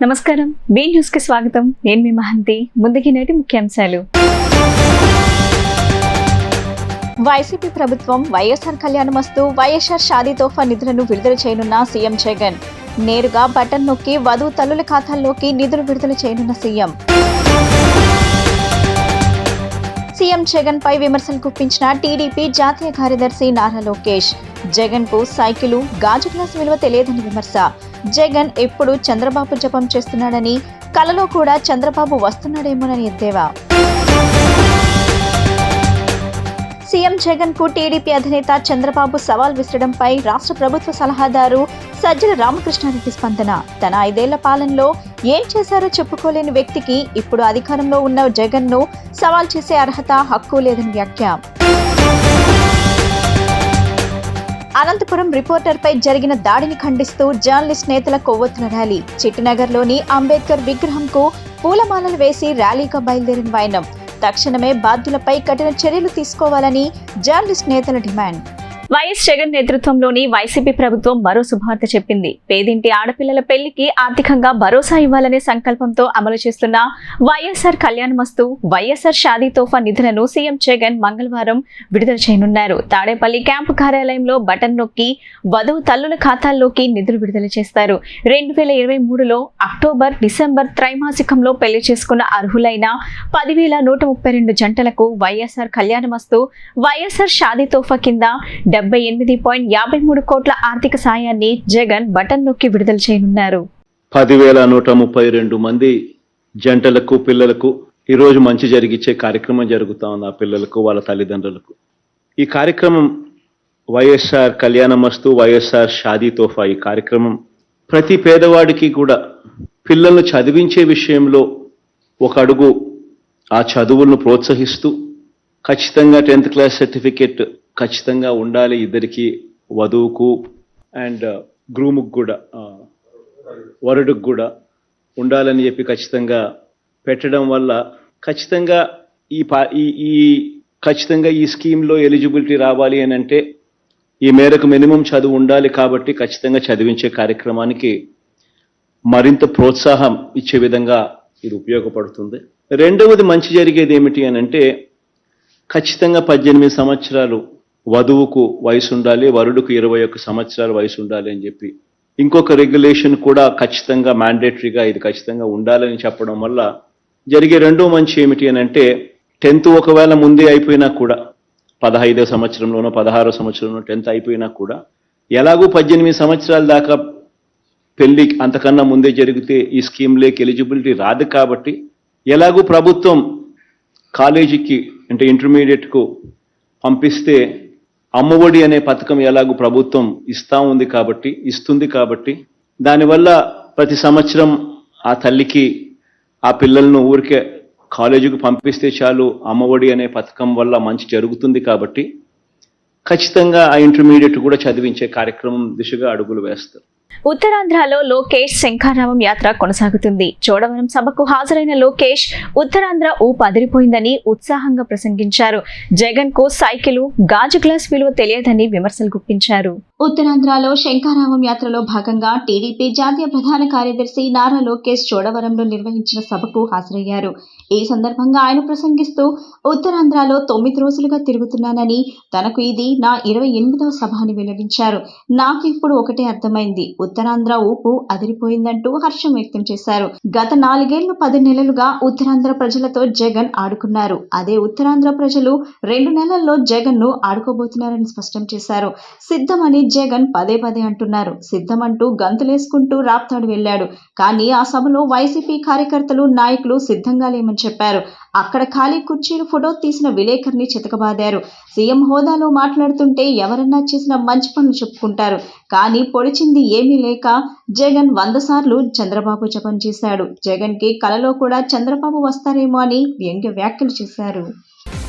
నమస్కారం, be news కి స్వాగతం. నేను మీ మహంతి. ముందుకి నేటి ముఖ్యాంశాలు. వైసీపీ ప్రభుత్వం వైఎస్ఆర్ కళ్యాణమస్తు వైఎస్ఆర్ షాదీ తోఫా నిధులను విడుదల చేయనున్న సీఎం జగన్. నేరుగా బటన్ నొక్కి వధువు తల్లుల ఖాతాల్లోకి నిధులు విడుదల చేయనున్న సీఎం. సీఎం జగన్ పై విమర్శలు గుప్పించిన టీడీపీ జాతీయ కార్యదర్శి నారా లోకేష్. జగన్ కు సైకిలు, గాజు గ్లాసు విలువ తెలియదని విమర్శ. జగన్ ఎప్పుడు చంద్రబాబు జపం చేస్తున్నాడని, కలలో కూడా చంద్రబాబు వస్తున్నాడేమోనని ఎద్దేవా. సీఎం జగన్ కు టీడీపీ అధినేత చంద్రబాబు సవాల్ విసరడంపై రాష్ట్ర ప్రభుత్వ సలహాదారు సజ్జల రామకృష్ణారెడ్డి స్పందన. తన 5 ఏళ్ల పాలనలో ఏం చేశారో చెప్పుకోలేని వ్యక్తికి ఇప్పుడు అధికారంలో ఉన్న జగన్ ను సవాల్ చేసే అర్హత, హక్కు లేదని వ్యాఖ్య. అనంతపురం రిపోర్టర్పై జరిగిన దాడిని ఖండిస్తూ జర్నలిస్ట్ నేతల కొవ్వొత్తుల ర్యాలీ. చిట్టినగర్లోని అంబేద్కర్ విగ్రహంకు పూలమాలలు వేసి ర్యాలీగా బయలుదేరిన వైనం. తక్షణమే బాధ్యులపై కఠిన చర్యలు తీసుకోవాలని జర్నలిస్ట్ నేతల డిమాండ్. వైఎస్ జగన్ నేతృత్వంలోని వైసీపీ ప్రభుత్వం మరో శుభవార్త చెప్పింది. పేదింటి ఆడపిల్లల పెళ్లికి ఆర్థికంగా భరోసా ఇవ్వాలనే సంకల్పంతో అమలు చేస్తున్న వైఎస్ఆర్ కళ్యాణమస్తు వైఎస్ఆర్ షాదీ తోఫా నిధులను సీఎం జగన్ మంగళవారం విడుదల చేయనున్నారు. తాడేపల్లి క్యాంపు కార్యాలయంలో బటన్ నొక్కి వధువు తల్లుల ఖాతాల్లోకి నిధులు విడుదల చేస్తారు. 2023లో అక్టోబర్, డిసెంబర్ త్రైమాసికంలో పెళ్లి చేసుకున్న అర్హులైన 10,132 జంటలకు వైఎస్ఆర్ కళ్యాణమస్తు వైఎస్ఆర్ షాదీ తోఫా కింద 78.53 కోట్ల ఆర్థిక సాయాన్ని జగన్ బటన్ నొక్కి విడుదల చేయనున్నారు. 10,132 మంది జంటలకు, పిల్లలకు ఈరోజు మంచి జరిగిచ్చే కార్యక్రమం జరుగుతా ఉంది. ఆ పిల్లలకు, వాళ్ళ తల్లిదండ్రులకు ఈ కార్యక్రమం వైఎస్ఆర్ కళ్యాణమస్తు వైఎస్ఆర్ షాదీ తోఫా. ఈ కార్యక్రమం ప్రతి పేదవాడికి కూడా పిల్లలను చదివించే విషయంలో ఒక అడుగు ఆ చదువులను ప్రోత్సహిస్తూ ఖచ్చితంగా 10th క్లాస్ సర్టిఫికేట్ ఖచ్చితంగా ఉండాలి ఇద్దరికి, వధువుకు అండ్ గ్రూముకు కూడా, వరుడుకు కూడా ఉండాలని చెప్పి ఖచ్చితంగా పెట్టడం వల్ల ఖచ్చితంగా ఈ స్కీమ్లో ఎలిజిబిలిటీ రావాలి అని అంటే ఈ మేరకు మినిమం చదువు ఉండాలి. కాబట్టి ఖచ్చితంగా చదివించే కార్యక్రమానికి మరింత ప్రోత్సాహం ఇచ్చే విధంగా ఇది ఉపయోగపడుతుంది. రెండవది మంచి జరిగేది ఏమిటి అని అంటే ఖచ్చితంగా 18 సంవత్సరాలు వధువుకు వయసు ఉండాలి, వరుడుకు 21 సంవత్సరాల వయసు ఉండాలి అని చెప్పి ఇంకొక రెగ్యులేషన్ కూడా ఖచ్చితంగా మ్యాండేటరీగా ఇది ఖచ్చితంగా ఉండాలని చెప్పడం వల్ల జరిగే రెండో మంచి ఏమిటి అని అంటే 10th ఒకవేళ ముందే అయిపోయినా కూడా 15వ సంవత్సరంలోనో 16వ సంవత్సరంలో 10th అయిపోయినా కూడా ఎలాగూ 18 సంవత్సరాల దాకా పెళ్లి అంతకన్నా ముందే జరిగితే ఈ స్కీమ్లోకి ఎలిజిబిలిటీ రాదు. కాబట్టి ఎలాగూ ప్రభుత్వం కాలేజీకి అంటే ఇంటర్మీడియట్కు పంపిస్తే అమ్మఒడి అనే పథకం ఎలాగూ ప్రభుత్వం ఇస్తుంది కాబట్టి దానివల్ల ప్రతి సంవత్సరం ఆ తల్లికి ఆ పిల్లలను ఊరికే కాలేజీకి పంపిస్తే చాలు, అమ్మఒడి అనే పథకం వల్ల మంచి జరుగుతుంది. కాబట్టి ఖచ్చితంగా ఆ ఇంటర్మీడియట్ కూడా చదివించే కార్యక్రమం దిశగా అడుగులు వేస్తారు. ఉత్తరాంధ్రలో లోకేష్ శంఖారావం యాత్ర కొనసాగుతుంది. చోడవరం సభకు హాజరైన లోకేష్ ఉత్తరాంధ్ర ఊపు అదిరిపోయిందని ఉత్సాహంగా ప్రసంగించారు. జగన్ కు సైకిలు, గాజు గ్లాస్ విలువ తెలియదని విమర్శలు గుప్పించారు. ఉత్తరాంధ్రలో శంఖారావం యాత్రలో భాగంగా టీడీపీ జాతీయ ప్రధాన కార్యదర్శి నారా లోకేష్ చోడవరంలో నిర్వహించిన సభకు హాజరయ్యారు. ఈ సందర్భంగా ఆయన ప్రసంగిస్తూ ఉత్తరాంధ్రలో 9 రోజులుగా తిరుగుతున్నానని, తనకు ఇది నా 28వ సభ అని వెల్లడించారు. నాకు ఇప్పుడు ఒకటే అర్థమైంది, ఉత్తరాంధ్ర ఊపు అదిరిపోయిందంటూ హర్షం వ్యక్తం చేశారు. గత 4 ఏళ్లు 10 నెలలుగా ఉత్తరాంధ్ర ప్రజలతో జగన్ ఆడుకున్నారు. అదే ఉత్తరాంధ్ర ప్రజలు 2 నెలల్లో జగన్ ను ఆడుకోబోతున్నారని స్పష్టం చేశారు. సిద్ధమని జగన్ పదే అంటున్నారు. సిద్ధమంటూ గంతులేసుకుంటూ రాప్తాడు వెళ్లాడు. కానీ ఆ సభలో వైసీపీ కార్యకర్తలు, నాయకులు సిద్ధంగా లేమని చెప్పారు. అక్కడ ఖాళీ కుర్చీలు ఫోటో తీసిన విలేకరిని చితకబాదారు. సీఎం హోదాలో మాట్లాడుతుంటే ఎవరన్నా చేసిన మంచి పనులు చెప్పుకుంటారు. కానీ పొడిచింది ఏమీ లేక జగన్ 100 సార్లు చంద్రబాబు జపం చేశాడు. జగన్ కి కలలో కూడా చంద్రబాబు వస్తారేమో అని వ్యంగ్య వ్యాఖ్యలు చేశారు.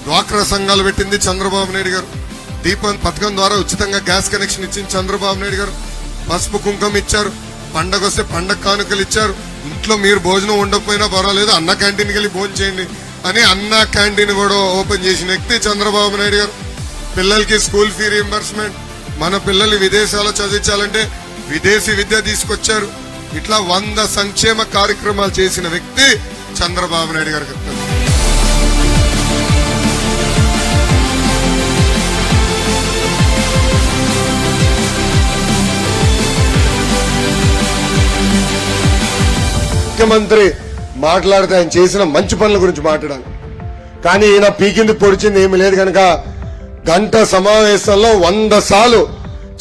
డ్వాక్రా సంఘాలు పెట్టింది చంద్రబాబు నాయుడు గారు. దీపం పథకం ద్వారా ఉచితంగా గ్యాస్ కనెక్షన్ ఇచ్చింది చంద్రబాబు నాయుడు గారు. పసుపు కుంకుమ ఇచ్చారు. పండగ వస్తే పండగ కానుకలు ఇచ్చారు. ఇంట్లో మీరు భోజనం ఉండకపోయినా పర్వాలేదు, అన్న క్యాంటీన్కి వెళ్ళి భోజనం చేయండి అని అన్న క్యాంటీన్ కూడా ఓపెన్ చేసిన వ్యక్తి చంద్రబాబు నాయుడు గారు. పిల్లలకి స్కూల్ ఫీ రీంబర్స్మెంట్, మన పిల్లల్ని విదేశాల్లో చదివించాలంటే విదేశీ విద్య తీసుకొచ్చారు. ఇట్లా 100 సంక్షేమ కార్యక్రమాలు చేసిన వ్యక్తి చంద్రబాబు నాయుడు గారు. ముఖ్యమంత్రి మాట్లాడితే ఆయన చేసిన మంచి పనుల గురించి మాట్లాడాలి, కానీ ఈయన పీకింది పొడిచింది ఏమి లేదు కనుక గంట సమావేశంలో 100 సార్లు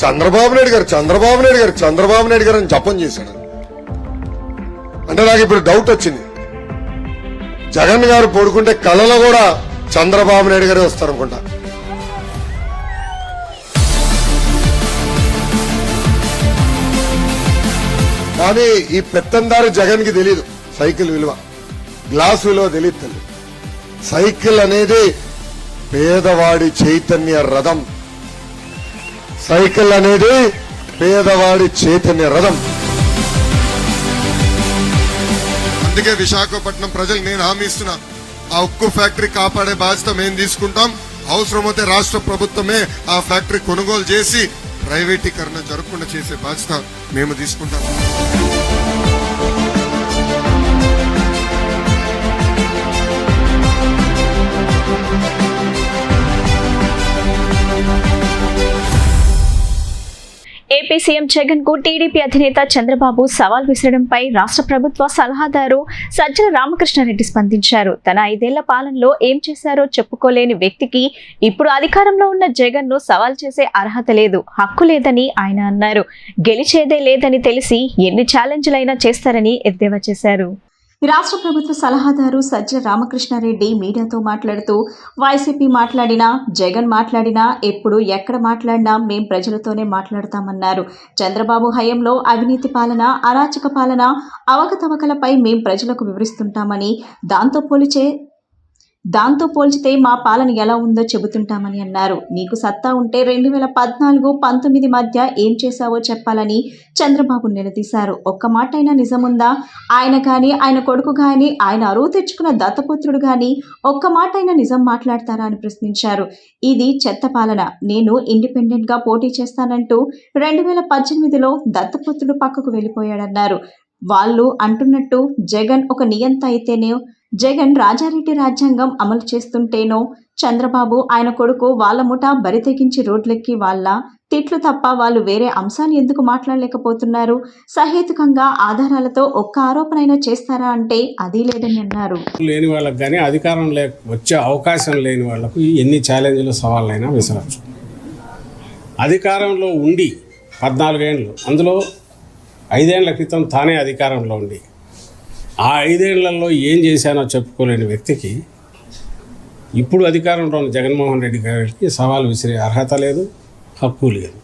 చంద్రబాబు నాయుడు గారు చంద్రబాబు నాయుడు గారు చంద్రబాబు నాయుడు గారు అని జపం చేశాడు. అంటే నాకు ఇప్పుడు డౌట్ వచ్చింది, జగన్ గారు పడుకుంటే కళలో కూడా చంద్రబాబు నాయుడు గారే వస్తారు అనుకుంటా. కానీ ఈ పెత్తందారు జగన్ కి తెలియదు సైకిల్ విలువ, గ్లాస్ విలువ తెలియదు తల్లి. సైకిల్ అనేది పేదవాడి చైతన్య రథం, సైకిల్ అనేది పేదవాడి చైతన్య రథం. అందుకే విశాఖపట్నం ప్రజలకు నేను హామీ ఇస్తున్నా, ఆ ఉక్కు ఫ్యాక్టరీ కాపాడే బాధ్యత మేము తీసుకుంటాం. అవసరమైతే రాష్ట్ర ప్రభుత్వమే ఆ ఫ్యాక్టరీ కొనుగోలు చేసి ప్రైవేటీకరణ జరగకుండా చేసే బాధ్యత మేము తీసుకుంటాం. ఏపీ సీఎం జగన్ కు టీడీపీ అధినేత చంద్రబాబు సవాల్ విసరడంపై రాష్ట్ర ప్రభుత్వ సలహాదారు సజ్జల రామకృష్ణారెడ్డి స్పందించారు. తన 5 ఏళ్ల పాలనలో ఏం చేశారో చెప్పుకోలేని వ్యక్తికి ఇప్పుడు అధికారంలో ఉన్న జగన్ ను సవాల్ చేసే అర్హత లేదు, హక్కు లేదని ఆయన అన్నారు. గెలిచేదే లేదని తెలిసి ఎన్ని ఛాలెంజ్లైనా చేస్తారని ఎద్దేవా చేశారు. రాష్ట్ర ప్రభుత్వ సలహాదారు సజ్జల రామకృష్ణారెడ్డి మీడియాతో మాట్లాడుతూ, వైసీపీ మాట్లాడినా, జగన్ మాట్లాడినా, ఎప్పుడు ఎక్కడ మాట్లాడినా మేం ప్రజలతోనే మాట్లాడతామన్నారు. చంద్రబాబు హయాంలో అవినీతి పాలన, అరాచక పాలన, అవకతవకలపై మేం ప్రజలకు వివరిస్తుంటామని, దాంతో పోల్చితే మా పాలన ఎలా ఉందో చెబుతుంటామని అన్నారు. నీకు సత్తా ఉంటే 2014-19 మధ్య ఏం చేశావో చెప్పాలని చంద్రబాబు నిలదీశారు. ఒక్క మాటైనా నిజముందా? ఆయన గాని, ఆయన కొడుకు గాని, ఆయన అరువు తెచ్చుకున్న దత్తపుత్రుడు గాని ఒక్క మాటైనా నిజం మాట్లాడతారా అని ప్రశ్నించారు. ఇది చెత్త పాలన, నేను ఇండిపెండెంట్ గా పోటీ చేస్తానంటూ 2018లో దత్తపుత్రుడు పక్కకు వెళ్లిపోయాడన్నారు. వాళ్ళు అంటున్నట్టు జగన్ ఒక నియంత అయితేనే, జగన్ రాజారెడ్డి రాజ్యాంగం అమలు చేస్తుంటేనో, చంద్రబాబు ఆయన కొడుకు వాళ్ళ ముఠా బరి తెగించి రోడ్లెక్కి వాళ్ళ తిట్లు తప్ప వాళ్ళు వేరే అంశాలు ఎందుకు మాట్లాడలేకపోతున్నారు? సహేతుకంగా ఆధారాలతో ఒక్క ఆరోపణైనా చేస్తారా అంటే అది లేదని అన్నారు. లేని వాళ్ళకి కానీ అధికారం వచ్చే అవకాశం లేని వాళ్ళకు ఎన్ని ఛాలెంజ్లు సవాళ్ళైనా విసరచ్చు. అధికారంలో ఉండి 14 ఏళ్ళు, అందులో 5 ఏళ్ల క్రితం తానే అధికారంలో ఉండి ఆ 5 ఏళ్లలో ఏం చేశానో చెప్పుకోలేని వ్యక్తికి ఇప్పుడు అధికారంలో ఉన్న జగన్మోహన్ రెడ్డి గారికి సవాల్ విసిరే అర్హత లేదు, హక్కు లేదు.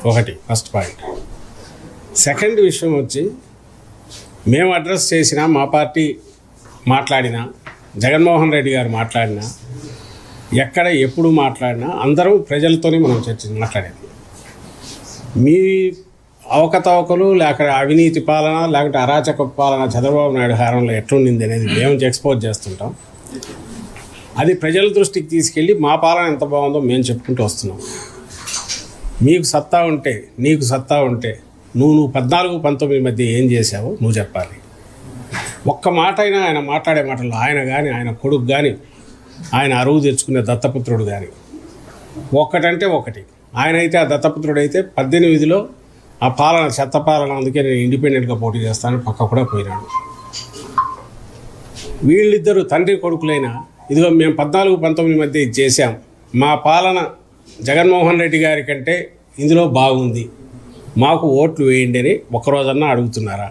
ఒకటి ఫస్ట్ పాయింట్. సెకండ్ విషయం వచ్చి, మేము అడ్రస్ చేసినా, మా పార్టీ మాట్లాడినా, జగన్మోహన్ రెడ్డి గారు మాట్లాడినా, ఎక్కడ ఎప్పుడు మాట్లాడినా అందరం ప్రజలతోనే మనం మాట్లాడేది. మీ అవకతవకలు, లేక అవినీతి పాలన, లేకపోతే అరాచక పాలన చంద్రబాబు నాయుడు హారంలో ఎట్లుండింది అనేది మేము ఎక్స్పోజ్ చేస్తుంటాం. అది ప్రజల దృష్టికి తీసుకెళ్ళి మా పాలన ఎంత బాగుందో మేము చెప్పుకుంటూ వస్తున్నాం. మీకు సత్తా ఉంటే, నీకు సత్తా ఉంటే నువ్వు 14-19 మధ్య ఏం చేశావో నువ్వు చెప్పాలి. ఒక్క మాట అయినా ఆయన మాట్లాడే మాటల్లో ఆయన కానీ, ఆయన కొడుకు కానీ, ఆయన అరువు తెచ్చుకునే దత్తపుత్రుడు కానీ ఒక్కటంటే ఒకటి. ఆయన అయితే, ఆ దత్తపుత్రుడు అయితే 18లో ఆ పాలన చెత్త పాలన, అందుకే నేను ఇండిపెండెంట్గా పోటీ చేస్తానని పక్క కూడా పోయినాడు. వీళ్ళిద్దరూ తండ్రి కొడుకులైనా, ఇదిగో మేము 14-19 మధ్య ఇది చేశాం, మా పాలన జగన్మోహన్ రెడ్డి గారి కంటే ఇందులో బాగుంది, మాకు ఓట్లు వేయండి అని ఒక్కరోజన్నా అడుగుతున్నారా?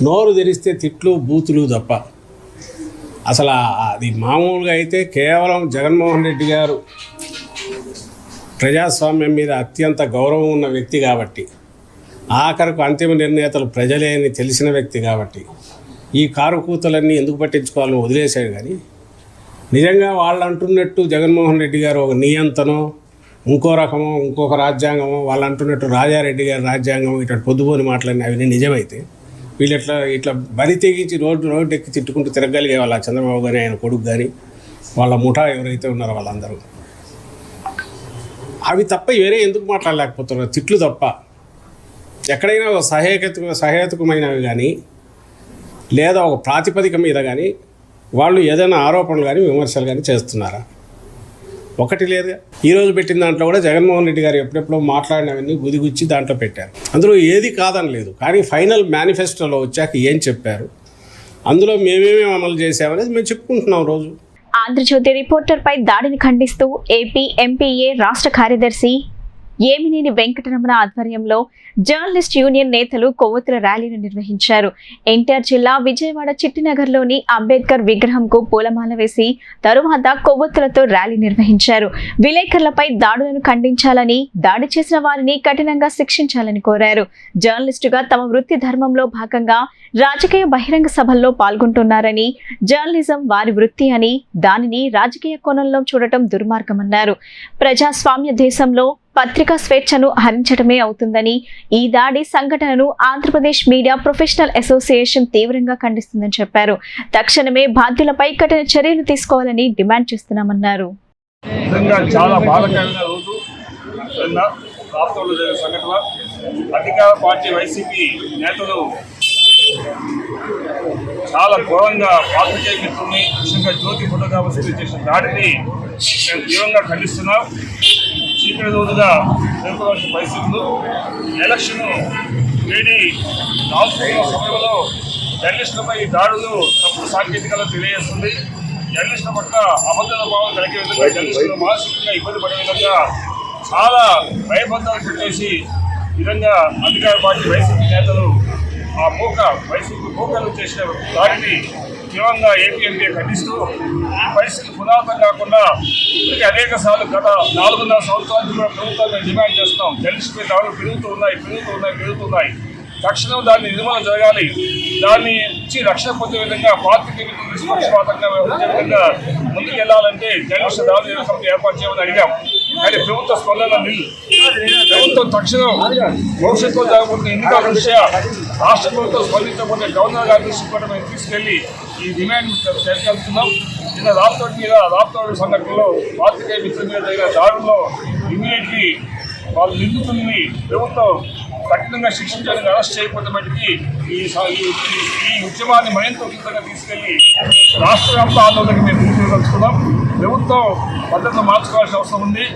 నోరు తెరిస్తే తిట్లు, బూతులు తప్ప. అసలు అది మామూలుగా అయితే కేవలం జగన్మోహన్ రెడ్డి గారు ప్రజాస్వామ్యం మీద అత్యంత గౌరవం ఉన్న వ్యక్తి కాబట్టి, ఆఖరకు అంతిమ నిర్ణేతలు ప్రజలే అని తెలిసిన వ్యక్తి కాబట్టి ఈ కారు కూతలన్నీ ఎందుకు పట్టించుకోవాలని వదిలేశాడు. కానీ నిజంగా వాళ్ళు అంటున్నట్టు జగన్మోహన్ రెడ్డి గారు ఒక నియంతనో, ఇంకో రకమో, ఇంకొక రాజ్యాంగమో, వాళ్ళు అంటున్నట్టు రాజారెడ్డి గారి రాజ్యాంగం, ఇట్లా పొద్దుపోని మాటలన్నీ అవి నిజమైతే వీళ్ళు ఇట్లా బరి తెగించి రోడ్డు ఎక్కి తిట్టుకుంటూ తిరగలిగే వాళ్ళ చంద్రబాబు కానీ, ఆయన కొడుకు కానీ, వాళ్ళ ముఠా ఎవరైతే ఉన్నారో వాళ్ళందరూ. అవి తప్ప వేరే ఎందుకు మాట్లాడలేకపోతున్నారు? తిట్లు తప్ప. ఎక్కడైనా ఒక సహేతుకమైనవి కానీ లేదా ఒక ప్రాతిపదిక మీద కానీ వాళ్ళు ఏదైనా ఆరోపణలు కానీ విమర్శలు కానీ చేస్తున్నారా? ఒకటి లేదు. ఈరోజు పెట్టిన దాంట్లో కూడా జగన్మోహన్ రెడ్డి గారు ఎప్పుడెప్పుడో మాట్లాడినవన్నీ గుదిగుచ్చి దాంట్లో పెట్టారు. అందులో ఏది కాదని లేదు, కానీ ఫైనల్ మేనిఫెస్టోలో వచ్చాక ఏం చెప్పారు, అందులో మేమేమేమి అమలు చేసామనేది మేము చెప్పుకుంటున్నాం రోజు. ఆంధ్రజ్యోతి రిపోర్టర్పై దాడిని ఖండిస్తూ ఏపీ ఎంపీఏ రాష్ట్ర కార్యదర్శి ఏమినేని వెంకటరమణ ఆధ్వర్యంలో జర్నలిస్ట్ యూనియన్ నేతలు కొవ్వొత్తుల ర్యాలీని నిర్వహించారు. ఎన్టీఆర్ జిల్లా విజయవాడ చిట్టినగర్లోని అంబేద్కర్ విగ్రహంకు పూలమాల వేసి తరువాత కొవ్వొత్తులతో ర్యాలీ నిర్వహించారు. విలేకరులపై దాడులను ఖండించాలని, దాడి చేసిన వారిని కఠినంగా శిక్షించాలని కోరారు. జర్నలిస్టుగా తమ వృత్తి ధర్మంలో భాగంగా రాజకీయ బహిరంగ సభల్లో పాల్గొంటున్నారని, జర్నలిజం వారి వృత్తి అని, దానిని రాజకీయ కోణంలో చూడటం దుర్మార్గమన్నారు. ప్రజాస్వామ్య దేశంలో పత్రికా స్వేచ్ఛను హరించడమే అవుతుందని, ఈ దాడి సంఘటనను ఆంధ్రప్రదేశ్ మీడియా ప్రొఫెషనల్ అసోసియేషన్ తీవ్రంగా ఖండిస్తుందని చెప్పారు. తక్షణమే బాధ్యులపై కఠిన చర్యలు తీసుకోవాలని డిమాండ్ చేస్తున్నామన్నారు. చాలా బాధాకరమైన రోజు రాష్ట్రంలో జరిగిన సంఘటన. అధికార పార్టీ వైసీపీ నేతలు చాలా ఘోరంగా పాత్రికేయ మిత్రుల్ని, ముఖ్యంగా జ్యోతి ఫోటోగ్రాఫర్స్ చేసిన దాడిని మేము తీవ్రంగా ఖండిస్తున్నాం. చీకటి రోజుగా ఎదుర్కోవాల్సిన పరిస్థితులు, ఎలక్షన్ వేడి రాసుకున్న సమయంలో జర్నలిస్టులపై దాడులు తప్పుడు సాంకేతికలు తెలియజేస్తుంది. జర్నలిస్టుల పట్ల అభద్రత భావం కలిగే విధంగా, జర్నలిస్టులు మానసికంగా ఇబ్బంది పడే విధంగా చాలా భయభద్రాలు పెట్టేసి విధంగా అధికార పార్టీ వైసీపీ నేతలు ఆ వైసీపీ మూకలు చేసిన దాడిని తీవ్రంగా ఏపీఎంపీ ఖండిస్తూ ఈ పరిస్థితి పునరావృతం కాకుండా ఇప్పటికీ అనేక సార్లు గత 4.5 సంవత్సరాల నుంచి కూడా ప్రభుత్వాన్ని డిమాండ్ చేస్తున్నాం. జర్నలిస్టుపై దాడులు పెరుగుతున్నాయి. తక్షణం దాన్ని నిర్మూలన జరగాలి. దాన్ని ఇచ్చి రక్షణ పొందే విధంగా పాత్రికేయులకు నిష్పక్షపాతంగా వ్యవహరించే విధంగా ముందుకెళ్లాలంటే జర్నలిస్టు దాడులు ఏర్పాటు చేయమని అడిగాం. కానీ ప్రభుత్వ స్పందన ప్రభుత్వం తక్షణం భవిష్యత్తులో జరగబోతున్న ఎన్నికల దృష్ట్యా రాష్ట్ర ప్రభుత్వం స్పందించకపోతే గవర్నర్ గారి దృష్టికి కూడా మేము తీసుకెళ్లి ఈ డిమాండ్ చేర్చాల్స్తున్నాం. నిన్న రాప్తోటి సంఘటనలో పాత్రికేయ మిత్రుల మీద జరిగిన దాడుల్లో ఇమీడియట్లీ వాళ్ళు నిందితుల్ని ప్రభుత్వం కఠినంగా శిక్షించాలని, అరెస్ట్ చేయకపోతే మటుకి ఈ ఉద్యమాన్ని మరింత ఉధృతంగా తీసుకెళ్లి రాష్ట్ర వ్యాప్త ఆందోళనకి మేము తీసుకెళ్తున్నాం. ప్రభుత్వం పద్ధతులు మార్చుకోవాల్సిన అవసరం ఉంది.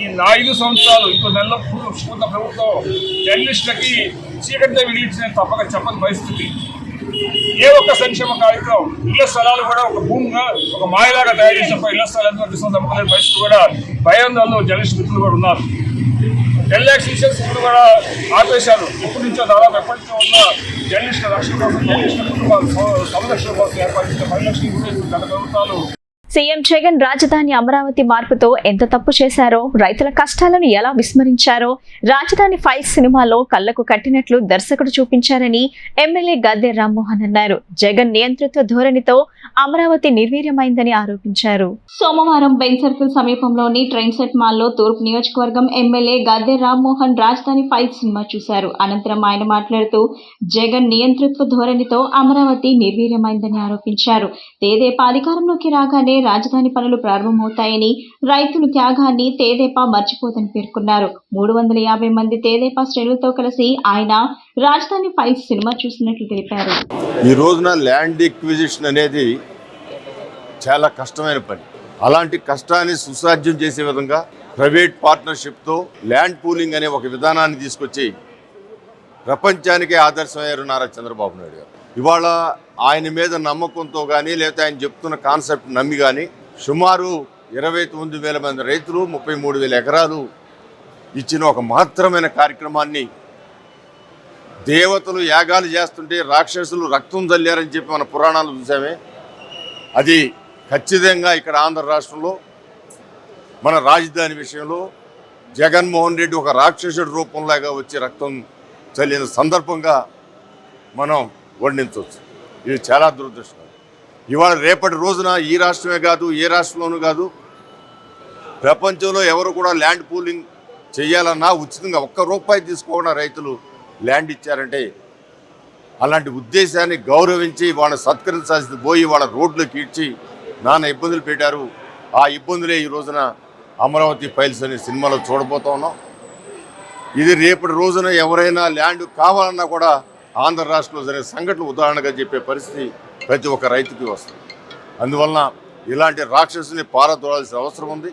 ఈ 5 సంవత్సరాలు ఇంకో నెలలో పూర్తి ప్రభుత్వం జర్నలిస్టులకి చీకటితో విడిచిన తప్పక చెప్పని పరిస్థితి. ఏ ఒక్క సంక్షేమ కార్యక్రమం, ఇళ్ల స్థలాలు కూడా ఒక భూమిగా ఒక మాయలాగా తయారు చేసినప్పుడు ఇళ్ల స్థలాలు దమ్ముకునే పరిస్థితి కూడా భయాందోళనలో జర్నలిస్ట్ మిత్రులు కూడా ఉన్నారు. 10 lakhs ఇన్సూరెన్స్ కూడా ఆపేశారు. ఇప్పటి నుంచో దాదాపు ఎప్పటి నుంచో ఉన్న జర్నలిస్టుల రక్షణ కోసం, జర్నలిస్టుల కుటుంబాలు సంరక్షణ కోసం ఏర్పాటు 10 లక్షలు కూడా గత ప్రభుత్వాలు. సీఎం జగన్ రాజధాని అమరావతి మార్పుతో ఎంత తప్పు చేశారో, రైతుల కష్టాలను ఎలా విస్మరించారో రాజధాని ఫైల్స్ సినిమాలో కళ్లకు కట్టినట్లు దర్శకుడు చూపించారని ఎమ్మెల్యే గద్దె రామ్మోహన్ అన్నారు. జగన్ నియంతృత్వ ధోరణితో అమరావతి నిర్వీర్యమైందని ఆరోపించారు. సోమవారం బెంజ్ సర్కిల్ సమీపంలోని ట్రైన్ సెట్ మాల్లో తూర్పు నియోజకవర్గం ఎమ్మెల్యే గద్దె రామ్మోహన్ రాజధాని ఫైల్స్ సినిమా చూశారు. అనంతరం ఆయన మాట్లాడుతూ జగన్ నియంతృత్వ ధోరణితో అమరావతి నిర్వీర్యమైందని ఆరోపించారు. తెదేపా అధికారంలోకి రాగానే రాజధాని పనులు ప్రారంభమవుతాయని, రైతుల త్యాగాన్ని తెదేపా మర్చిపోదని పేర్కొన్నారు. 350 మంది తెదేపా శ్రేణులతో కలిసి ఆయన రాజధాని ఫైల్స్ సినిమా చూసినట్లు తెలిపారు. ఈ రోజున ల్యాండ్ ఎక్విజిషన్ అనేది చాలా కష్టమైన పని. అలాంటి కష్టాన్ని సుసాధ్యం చేసే విధంగా ప్రైవేట్ పార్ట్నర్షిప్తో ల్యాండ్ పూలింగ్ అనే ఒక విధానాన్ని తీసుకొచ్చి ప్రపంచానికే ఆదర్శమయ్యారు నారా చంద్రబాబు నాయుడు గారు. ఇవాళ ఆయన మీద నమ్మకంతో కానీ లేకపోతే ఆయన చెప్తున్న కాన్సెప్ట్ నమ్మి కానీ సుమారు 29,000 మంది రైతులు 33,000 ఎకరాలు ఇచ్చిన ఒక మహత్తరమైన కార్యక్రమాన్ని దేవతలు యాగాలు చేస్తుంటే రాక్షసులు రక్తం చల్లారని చెప్పి మన పురాణాలు చూసామే. అది ఖచ్చితంగా ఇక్కడ ఆంధ్ర రాష్ట్రంలో మన రాజధాని విషయంలో జగన్మోహన్ రెడ్డి ఒక రాక్షసుడి రూపంలాగా వచ్చి రక్తం చల్లిన సందర్భంగా మనం వర్ణించవచ్చు. ఇది చాలా దురదృష్టం. ఇవాళ రేపటి రోజున ఈ రాష్ట్రమే కాదు, ఏ రాష్ట్రంలోనూ కాదు, ప్రపంచంలో ఎవరు కూడా ల్యాండ్ పూలింగ్ చేయాలన్నా ఉచితంగా ₹1 తీసుకోకుండా రైతులు ల్యాండ్ ఇచ్చారంటే అలాంటి ఉద్దేశాన్ని గౌరవించి వాళ్ళని సత్కరించాల్సింది పోయి వాళ్ళ రోడ్లకు ఇచ్చి నానా ఇబ్బందులు పెట్టారు. ఆ ఇబ్బందులే ఈ రోజున అమరావతి ఫైల్స్ అనే సినిమాలో చూడబోతా ఉన్నాం. ఇది రేపటి రోజున ఎవరైనా ల్యాండ్ కావాలన్నా కూడా ఆంధ్ర రాష్ట్రంలో జరిగే సంఘటనలు ఉదాహరణగా చెప్పే పరిస్థితి ప్రతి ఒక్క రైతుకి వస్తుంది. అందువలన ఇలాంటి రాక్షసుని పారదోలాల్సిన అవసరం ఉంది.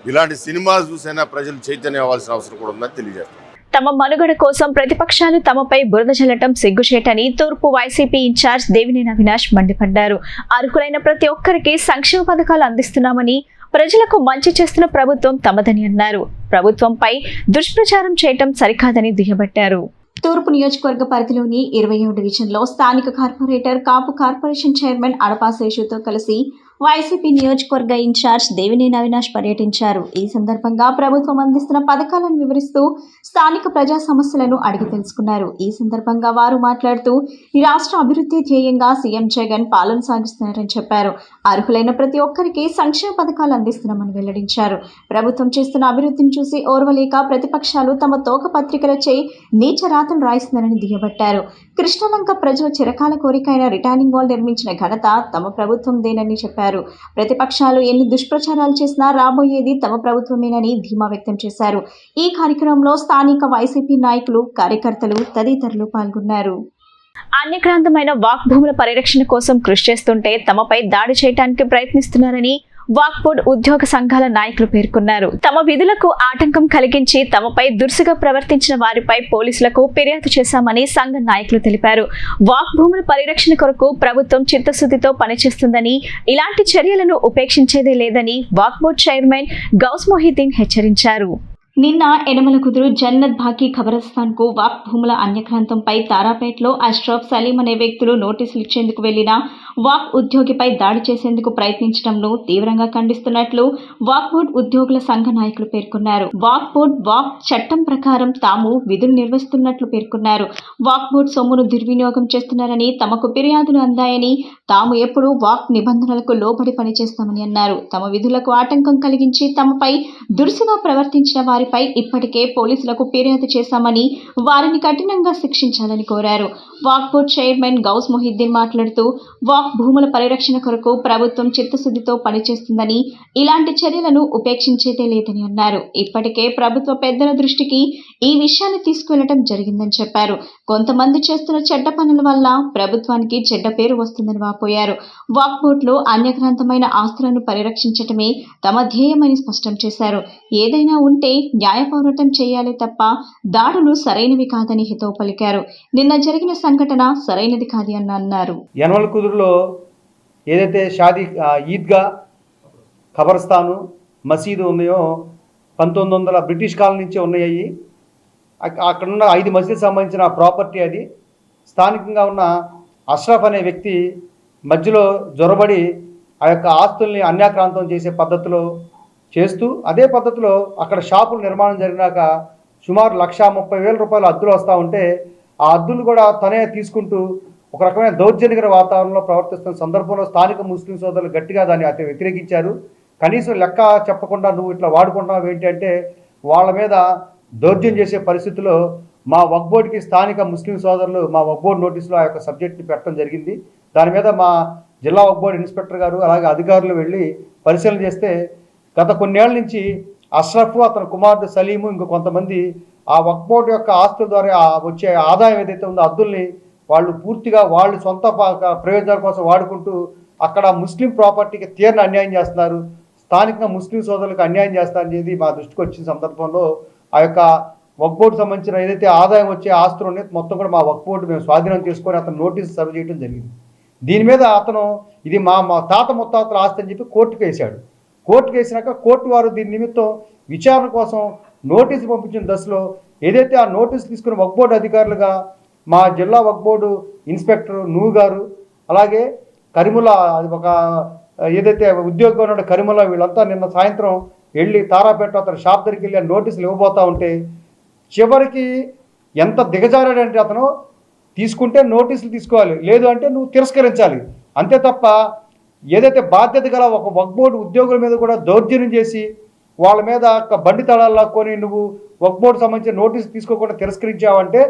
ఇలాంటి సినిమాలు చూసైనా ప్రజలు చైతన్యం అవ్వాల్సిన అవసరం కూడా ఉందని తెలియజేస్తారు. తమ మనుగడ కోసం ప్రతిపక్షాలు తమపై బురద చల్లటం సిగ్గుచేటని తూర్పు వైసీపీ ఇన్ఛార్జ్ దేవినేని అవినాష్ మండిపడ్డారు. అర్హులైన ప్రతి ఒక్కరికి సంక్షేమ పథకాలు అందిస్తున్నామని, ప్రజలకు మంచి చేస్తున్న ప్రభుత్వం తమదని అన్నారు. ప్రభుత్వంపై దుష్ప్రచారం చేయటం సరికాదని దుయ్యబట్టారు. తూర్పు నియోజకవర్గ పరిధిలోని 20వ డివిజన్లో స్థానిక కార్పొరేటర్ కాపు కార్పొరేషన్ చైర్మన్ అడపా శేషుతో కలిసి వైసీపీ నియోజకవర్గ ఇన్ఛార్జ్ దేవినేని అవినాష్ పర్యటించారు. ఈ సందర్భంగా ప్రభుత్వం అందిస్తున్న పథకాలను వివరిస్తూ స్థానిక ప్రజా సమస్యలను అడిగి తెలుసుకున్నారు. ఈ సందర్భంగా వారు మాట్లాడుతూ ఈ రాష్ట్ర అభివృద్ధి ధ్యేయంగా సీఎం జగన్ పాలన సాగిస్తున్నారని చెప్పారు. అర్హులైన ప్రతి ఒక్కరికి సంక్షేమ పథకాలు అందిస్తున్నామని వెల్లడించారు. ప్రభుత్వం చేస్తున్న అభివృద్ధిని చూసి ఓర్వలేక ప్రతిపక్షాలు తమ తోక పత్రికలచే నీచ రాతలు రాయిస్తున్నారని దుయ్యబట్టారు. కృష్ణలంక ప్రజల చిరకాల కోరికైన రిటర్నింగ్ వాల్ నిర్మించిన ఘనత తమ ప్రభుత్వందేనని చెప్పారు. ప్రతిపక్షాలు ఎన్ని దుష్ప్రచారాలు చేసినా రాబోయేది తమ ప్రభుత్వమేనని ధీమా వ్యక్తం చేశారు. ఈ కార్యక్రమంలో స్థానిక వైసీపీ నాయకులు, కార్యకర్తలు తదితరులు పాల్గొన్నారు. అన్యక్రాంతమైన వాక్ భూముల పరిరక్షణ కోసం కృషి చేస్తుంటే తమపై దాడి చేయడానికి ప్రయత్నిస్తున్నారని వాక్ బోర్డు ఉద్యోగ సంఘాల నాయకులు పేర్కొన్నారు. తమ విధులకు ఆటంకం కలిగించి తమపై దురుసుగా ప్రవర్తించిన వారిపై పోలీసులకు ఫిర్యాదు చేశామని సంఘ నాయకులు తెలిపారు. వాక్ భూముల పరిరక్షణ కొరకు ప్రభుత్వం చిత్తశుద్ధితో పనిచేస్తుందని, ఇలాంటి చర్యలను ఉపేక్షించేదే లేదని వాక్ బోర్డు చైర్మన్ గౌస్ మొహిద్దీన్ హెచ్చరించారు. నిన్న ఎడమల కుదురు జన్నత్ బాకీ ఖబరస్థాన్ కు వాక్ భూముల అన్యక్రాంతంపై తారాపేటలో అష్రఫ్ సలీం అనే వ్యక్తులు నోటీసులు ఇచ్చేందుకు వెళ్లిన వాక్ ఉద్యోగిపై దాడి చేసేందుకు ప్రయత్నించడంలో తీవ్రంగా ఖండిస్తున్నట్లు వాక్ బోర్డు ఉద్యోగుల సంఘ నాయకులు పేర్కొన్నారు. వాక్ బోర్డు వాక్ చట్టం ప్రకారం తాము విధులు నిర్వహిస్తున్నట్లు పేర్కొన్నారు. వాక్ బోర్డు సొమ్మును దుర్వినియోగం చేస్తున్నారని, తమకు ఫిర్యాదులు అందాయని, తాము ఎప్పుడూ వాక్ నిబంధనలకు లోబడి పనిచేస్తామని అన్నారు. తమ విధులకు ఆటంకం కలిగించి తమపై దురుసుగా ప్రవర్తించిన వారిపై ఇప్పటికే పోలీసులకు ఫిర్యాదు చేశామని, వారిని కఠినంగా శిక్షించాలని కోరారు. వాక్ బోర్డు చైర్మన్ గౌస్ మొహిద్దీన్ మాట్లాడుతూ వాక్ భూముల పరిరక్షణ కొరకు ప్రభుత్వం చిత్తశుద్ధితో పనిచేస్తుందని, ఇలాంటి చర్యలను ఉపేక్షించేదే లేదని అన్నారు. ఇప్పటికే ప్రభుత్వ పెద్దల దృష్టికి ఈ విషయాన్ని తీసుకువెళ్లడం జరిగిందని చెప్పారు. కొంతమంది చేస్తున్న చెడ్డ పనుల వల్ల ప్రభుత్వానికి చెడ్డ పేరు వస్తుందని వాపోయారు. వాక్ బోర్డులో అన్యగ్రంథమైన ఆస్తులను పరిరక్షించటమే తమ ధ్యేయమని స్పష్టం చేశారు. ఏదైనా ఉంటే న్యాయ పోరాటం చేయాలి తప్ప దాడులు సరైనవి కాదని హితవు పలికారు. నిన్న జరిగిన సంఘటన సరైనది కాదు అని అన్నారు. యనమల కుదురులో ఏదైతే షాదీ ఈద్గా ఖబర్స్థాను మసీదు ఉన్నాయో 1900 బ్రిటిష్ కాలం నుంచే ఉన్నాయి. అక్కడున్న 5 మసీదులకు సంబంధించిన ప్రాపర్టీ అది. స్థానికంగా ఉన్న అష్రఫ్ అనే వ్యక్తి మధ్యలో జొరబడి ఆ యొక్క ఆస్తుల్ని అన్యాక్రాంతం చేసే పద్ధతిలో చేస్తూ, అదే పద్ధతిలో అక్కడ షాపులు నిర్మాణం జరిగినాక సుమారు 1,30,000 రూపాయల అద్దులు వస్తూ ఉంటే ఆ అద్దులు కూడా తనే తీసుకుంటూ ఒక రకమైన దౌర్జన్యకర వాతావరణంలో ప్రవర్తిస్తున్న సందర్భంలో స్థానిక ముస్లిం సోదరులు గట్టిగా దాన్ని అతి వ్యతిరేకించారు. కనీసం లెక్క చెప్పకుండా నువ్వు ఇట్లా వాడుకుంటున్నావు ఏంటి అంటే వాళ్ళ మీద దౌర్జన్యం చేసే పరిస్థితిలో మా వక్ఫ్ బోర్డుకి స్థానిక ముస్లిం సోదరులు మా వక్ఫ్ బోర్డు నోటీసులో ఆ యొక్క సబ్జెక్ట్ని పెట్టడం జరిగింది. దాని మీద మా జిల్లా వక్ఫ్ బోర్డు ఇన్స్పెక్టర్ గారు అలాగే అధికారులు వెళ్ళి పరిశీలన చేస్తే గత కొన్నేళ్ల నుంచి అష్రఫ్, అతని కుమారుడు సలీము, ఇంకో కొంతమంది ఆ వక్ఫ్ బోర్డు యొక్క ఆస్తుల ద్వారా వచ్చే ఆదాయం ఏదైతే ఉందో అద్దుల్ని వాళ్ళు పూర్తిగా వాళ్ళు సొంత ప్రయోజనాల కోసం వాడుకుంటూ అక్కడ ముస్లిం ప్రాపర్టీకి తీవ్ర అన్యాయం చేస్తున్నారు. స్థానికంగా ముస్లిం సోదరులకు అన్యాయం చేస్తారనేది మా దృష్టికి వచ్చిన సందర్భంలో ఆ యొక్క వక్ఫ్ బోర్డు సంబంధించిన ఏదైతే ఆదాయం వచ్చే ఆస్తులు ఉన్నాయి మొత్తం కూడా మా వక్ఫ్ బోర్డు మేము స్వాధీనం చేసుకొని అతను నోటీసు సర్వ్ చేయడం జరిగింది. దీని మీద అతను ఇది మా తాత ముత్తాతల ఆస్తి అని చెప్పి కోర్టుకు వేశాడు. కోర్టుకు వేసినాక కోర్టు వారు దీని నిమిత్తం విచారణ కోసం నోటీసు పంపించిన దశలో ఏదైతే ఆ నోటీసు తీసుకున్న వక్ఫ్ బోర్డు అధికారులుగా మా జిల్లా వక్ఫ్ బోర్డు ఇన్స్పెక్టర్ నూహ్ గారు, అలాగే కరిముల్లా ఒక ఏదైతే ఉద్యోగంగా ఉన్న కరిముల్లా, వీళ్ళంతా నిన్న సాయంత్రం వెళ్ళి తారాపేట అతను షాప్ దగ్గరికి వెళ్ళి నోటీసులు ఇవ్వబోతూ ఉంటే చివరికి ఎంత దిగజారాడంటే అతను తీసుకుంటే నోటీసులు తీసుకోవాలి, లేదు అంటే నువ్వు తిరస్కరించాలి, అంతే తప్ప ఏదైతే బాధ్యత గల ఒక వక్ఫ్ బోర్డు ఉద్యోగుల మీద కూడా దౌర్జన్యం చేసి వాళ్ళ మీద బండి తళాలు లాక్కొని నువ్వు వక్ఫ్ బోర్డు సంబంధించిన నోటీసు తీసుకోకుండా తిరస్కరించావంటే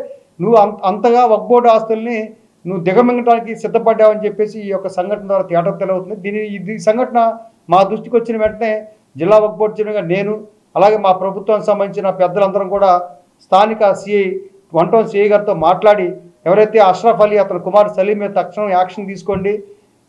నువ్వు అంతగా వక్ఫ్ బోర్డు ఆస్తుల్ని నువ్వు దిగమింగటానికి సిద్ధపడ్డావని చెప్పేసి ఈ యొక్క సంఘటన ద్వారా తేటకు తెలవుతుంది. ఈ సంఘటన మా దృష్టికి వచ్చిన వెంటనే జిల్లా వక్ఫ్ బోర్డు చైర్మన్గా నేను అలాగే మా ప్రభుత్వానికి సంబంధించిన పెద్దలందరం కూడా స్థానిక సిఐ 1 టౌన్ సిఐ గారితో మాట్లాడి ఎవరైతే అష్రఫ్ అలీ అతని కుమారు సలీం మీద తక్షణం యాక్షన్ తీసుకోండి,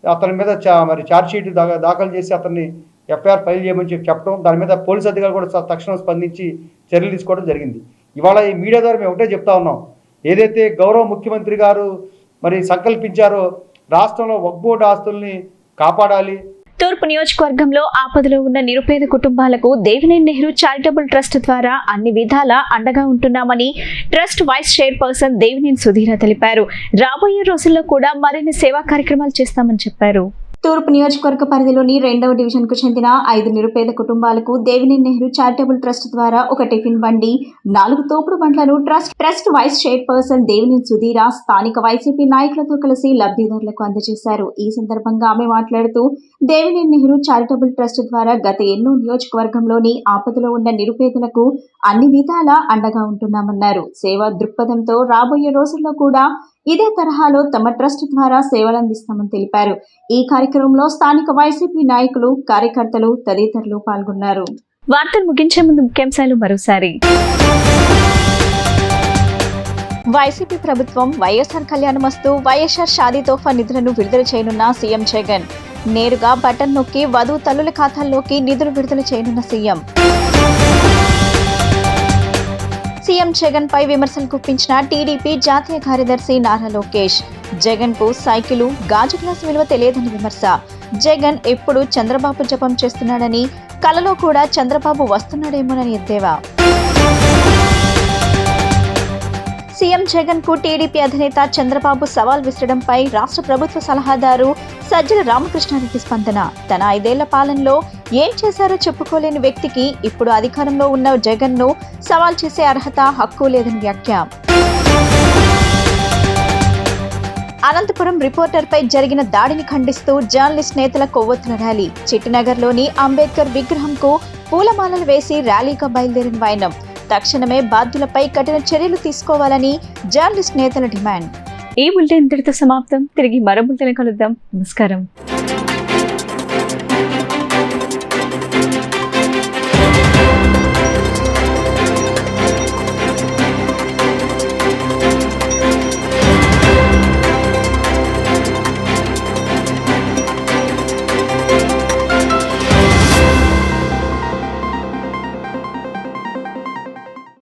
అతని మీద మరి ఛార్జ్షీట్ దాఖలు చేసి అతన్ని ఎఫ్ఐఆర్ ఫైల్ చేయమని చెప్పడం, దాని మీద పోలీసు అధికారులు కూడా తక్షణం స్పందించి చర్యలు తీసుకోవడం జరిగింది. ఇవాళ ఈ మీడియా ద్వారా మేము ఒకటే చెప్తా ఉన్నాం, ఏదైతే గౌరవ ముఖ్యమంత్రి గారు మరి సంకల్పించారో రాష్ట్రంలో వక్ఫ్ బోర్డు ఆస్తుల్ని కాపాడాలి. తూర్పు నియోజకవర్గంలో ఆపదలో ఉన్న నిరుపేద కుటుంబాలకు దేవినేని నెహ్రూ చారిటబుల్ ట్రస్ట్ ద్వారా అన్ని విధాలా అండగా ఉంటున్నామని trust vice chairperson Devineni Sudheera తెలిపారు. రాబోయే రోజుల్లో కూడా మరిన్ని సేవా కార్యక్రమాలు చేస్తామని చెప్పారు. తూర్పు నియోజకవర్గ పరిధిలోని 2వ డివిజన్కు చెందిన 5 నిరుపేద కుటుంబాలకు దేవినేని నెహ్రూ చారిటబుల్ ట్రస్ట్ ద్వారా ఒక టిఫిన్ బండి, 4 తోపుడు బండ్లను trust vice chairperson Devineni Sudheera స్థానిక వైసీపీ నాయకులతో కలిసి లబ్ధిదారులకు అందజేశారు. ఈ సందర్భంగా ఆమె మాట్లాడుతూ దేవినేని నెహ్రూ చారిటబుల్ ట్రస్ట్ ద్వారా గత ఎన్నో నియోజకవర్గంలోని ఆపదలో ఉన్న నిరుపేదలకు అన్ని విధాలా అండగా ఉంటున్నామన్నారు. సేవా దృక్పథంతో రాబోయే రోజుల్లో కూడా ఇదే తరహాలో తమ ట్రస్ట్ ద్వారా సేవలందిస్తామని తెలిపారు. ఈ కార్యక్రమంలో స్థానిక వైసీపీ నాయకులు, కార్యకర్తలు తదితరులు పాల్గొన్నారు. వార్తలు ముగించే ముందు ముఖ్యాంశాలు మరోసారి. వైసీపీ ప్రభుత్వం వైఎస్ఆర్ కళ్యాణమస్తు, వైఎస్ఆర్ షాదీ తోఫా నిధులను విడుదల చేయనున్న సీఎం జగన్. నేరుగా బటన్ నొక్కి వధువు తల్లుల ఖాతాల్లోకి నిధులు విడుదల చేయనున్న సీఎం. సీఎం జగన్ పై విమర్శలు గుప్పించిన టీడీపీ జాతీయ కార్యదర్శి నారా లోకేష్. జగన్ కు సైకిలు, గాజు గ్లాసు విలువ తెలియదని విమర్శ. జగన్ ఎప్పుడు చంద్రబాబు జపం చేస్తున్నాడని, కలలో కూడా చంద్రబాబు వస్తున్నాడేమోనని ఎద్దేవా. సీఎం జగన్ కు టీడీపీ అధినేత చంద్రబాబు సవాల్ విసరడంపై రాష్ట్ర ప్రభుత్వ సలహాదారు సజ్జల రామకృష్ణారెడ్డి స్పందన. తన 5 ఏళ్ల పాలనలో ఏం చేశారో చెప్పుకోలేని వ్యక్తికి ఇప్పుడు అధికారంలో ఉన్న జగన్ ను సవాల్ చేసే అర్హత, హక్కు లేదని వ్యాఖ్య. అనంతపురం రిపోర్టర్పై జరిగిన దాడిని ఖండిస్తూ జర్నలిస్ట్ నేతల కొవ్వొత్తుల ర్యాలీ. చిట్టినగర్లోని అంబేద్కర్ విగ్రహంకు పూలమాలలు వేసి ర్యాలీగా బయలుదేరిన వైనం. తక్షణమే బాధ్యులపై కఠిన చర్యలు తీసుకోవాలని జర్నలిస్ట్ నేతల డిమాండ్. ఈ బులెటిన్ ఇంతటితో సమాప్తం. తిరిగి మరో బులెటిన్ కలుద్దాం. నమస్కారం.